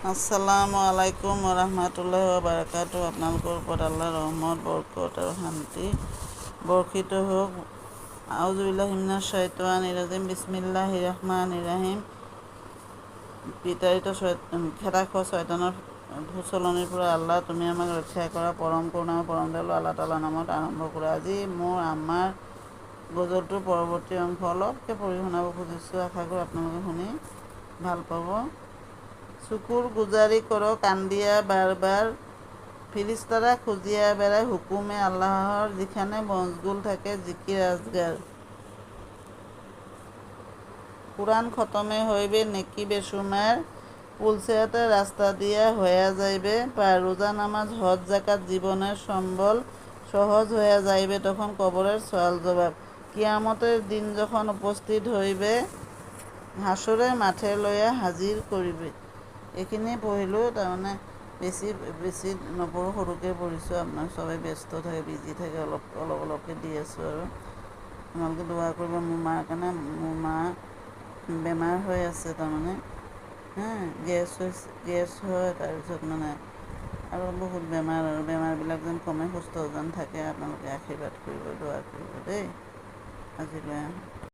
আসসালামু আলাইকুম ওৰহমাতুল্লাহি ওয়া বাৰাকাতুহু। আপোনালোকৰ ওপৰত আল্লাহৰ ৰহমত, বৰকত আৰু শান্তি বৰ্ষিত হোক। আউযু বিল্লাহি মিনাশ শাইতানিৰ ৰাজিম। বিসমিল্লাহিৰ ৰহমানিৰ ৰহিম। বিতাড়িত খেদা খোৱা শয়তানৰ ভূচলনিৰ পৰা আল্লাহ, তুমি আমাক ৰক্ষা কৰা। পৰম কৰুণা পৰম দয়ালু আল্লাহ তাআলাৰ নামত আৰম্ভ কৰা। আজি মোৰ আমাৰ গজলটোৰ পৰৱৰ্তী অংশ অলপকৈ পঢ়ি শুনাব খুজিছোঁ। আশা কৰোঁ আপোনালোকে শুনি ভাল পাব। শুকুর গুজারি করো কান্দিয়া বারবার, ফিরিস্তারা খুঁজিয়া বেড়ায় হুকুমে আল্লাহর, যেখানে মশগুল থাকে জিকির আজগার। কুরআন খতমে হইবে নেকি বেসুমার, পুলসেরাতে রাস্তা দিয়া হইয়া যাইবে পার। রোজা নামাজ হজ জাকাত জীবনের সম্বল, সহজ হইয়া যাইবে তখন কবরের সওয়াল জবাব। কিয়ামতের দিন যখন উপস্থিত হইবে, হাসরের মাঠে লইয়া হাজির করিবে। এইখিনি পঢ়িলোঁ। তাৰমানে বেছি নপঢ়োঁ, সৰুকৈ পঢ়িছোঁ। আপোনাক চবেই ব্যস্ত থাকে, বিজি থাকে, অলপকৈ দি আছোঁ। আৰু আপোনালোকে দোৱা কৰিব মোৰ মাৰ কাৰণে। মোৰ মা বেমাৰ হৈ আছে, তাৰমানে গেছ হয়, তাৰপিছত আৰু বহুত বেমাৰ, আৰু বেমাৰবিলাক যেন কমে, সুস্থ যেন থাকে। আপোনালোকে আশীৰ্বাদ কৰিব, দোৱা কৰিব দেই। আজিলৈ